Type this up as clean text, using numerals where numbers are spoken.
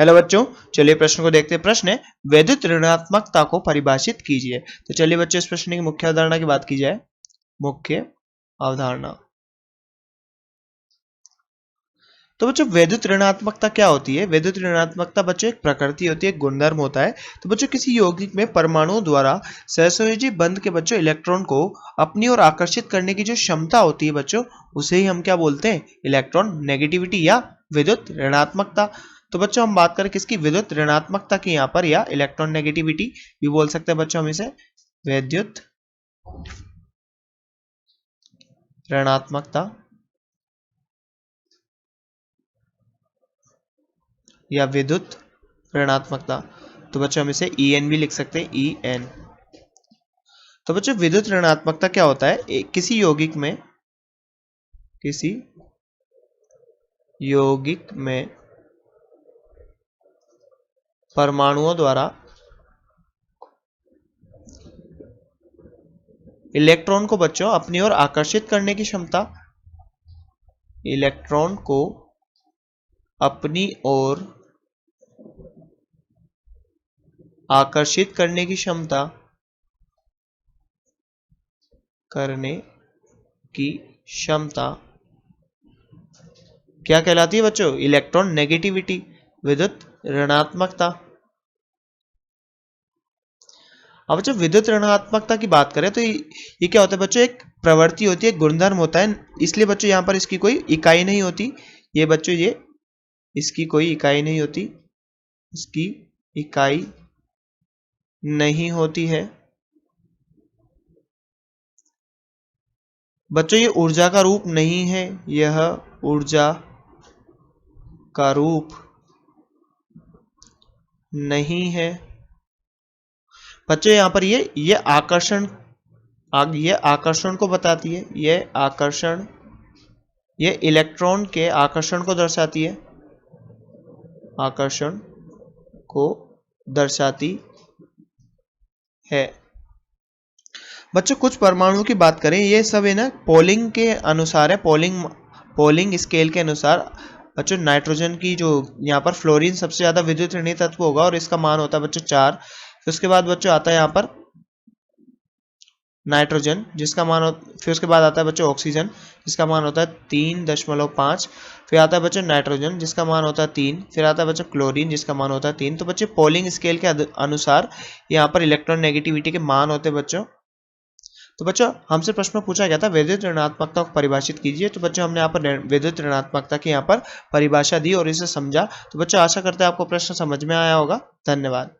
Hello बच्चों, चलिए प्रश्न को देखते हैं। प्रश्न है वैद्युत ऋणात्मकता को परिभाषित कीजिए। तो चलिए बच्चों इस प्रश्न की मुख्य अवधारणा की बात की जाए। मुख्य अवधारणा। तो बच्चों वैद्युत ऋणात्मकता क्या होती है? वैद्युत ऋणात्मकता बच्चों एक प्रकृति होती है, एक गुणधर्म होता है। तो बच्चों किसी यौगिक में परमाणुओं द्वारा सहसंयोजी बंध के बच्चों इलेक्ट्रॉन को अपनी ओर आकर्षित करने की जो क्षमता होती है बच्चों, उसे ही हम क्या बोलते हैं? इलेक्ट्रॉन नेगेटिविटी या विद्युत ऋणात्मकता। तो बच्चों हम बात करें किसकी? विद्युत ऋणात्मकता की यहाँ पर, या इलेक्ट्रॉन नेगेटिविटी भी बोल सकते हैं बच्चों हम इसे। वैद्युत ऋणात्मकता या विद्युत ऋणात्मकता। तो बच्चों हम इसे EN भी लिख सकते हैं, EN। तो बच्चों विद्युत ऋणात्मकता क्या होता है? किसी यौगिक में परमाणुओं द्वारा इलेक्ट्रॉन को बच्चों अपनी ओर आकर्षित करने की क्षमता, इलेक्ट्रॉन को अपनी ओर आकर्षित करने की क्षमता क्या कहलाती है बच्चों? इलेक्ट्रॉन नेगेटिविटी, विद्युत ऋणात्मकता। अब बच्चों विद्युत ऋणात्मकता की बात करें तो ये क्या होता है बच्चों? एक प्रवृत्ति होती है, एक गुणधर्म होता है। इसलिए बच्चों यहाँ पर इसकी कोई इकाई नहीं होती। ये बच्चों इसकी कोई इकाई नहीं होती, इसकी इकाई नहीं होती है बच्चों। ये ऊर्जा का रूप नहीं है, यह ऊर्जा का रूप नहीं है बच्चों। यहाँ पर ये आकर्षण को बताती है। ये इलेक्ट्रॉन के आकर्षण को दर्शाती है, आकर्षण को दर्शाती है बच्चों। कुछ परमाणुओं की बात करें, ये सब है ना पोलिंग के अनुसार है, पोलिंग स्केल के अनुसार बच्चों। नाइट्रोजन की जो यहाँ पर फ्लोरीन सबसे ज्यादा विद्युत ऋणात्मक तत्व होगा और इसका मान होता है बच्चों 4। फिर उसके बाद बच्चों आता है यहाँ पर नाइट्रोजन जिसका मान फिर उसके बाद आता है बच्चों ऑक्सीजन जिसका मान होता है 3.5। फिर आता है बच्चों नाइट्रोजन जिसका मान होता है 3। फिर आता है बच्चों क्लोरीन जिसका मान होता है 3। तो बच्चों पोलिंग स्केल के अनुसार यहाँ पर इलेक्ट्रॉन नेगेटिविटी के मान होते हैं बच्चों। तो बच्चों हमसे प्रश्न में पूछा गया था वैद्युत ऋणात्मकता को परिभाषित कीजिए। तो बच्चों हमने यहाँ पर वैद्युत ऋणात्मकता की यहाँ पर परिभाषा दी और इसे समझा। तो बच्चों आशा करते हैं आपको प्रश्न समझ में आया होगा। धन्यवाद।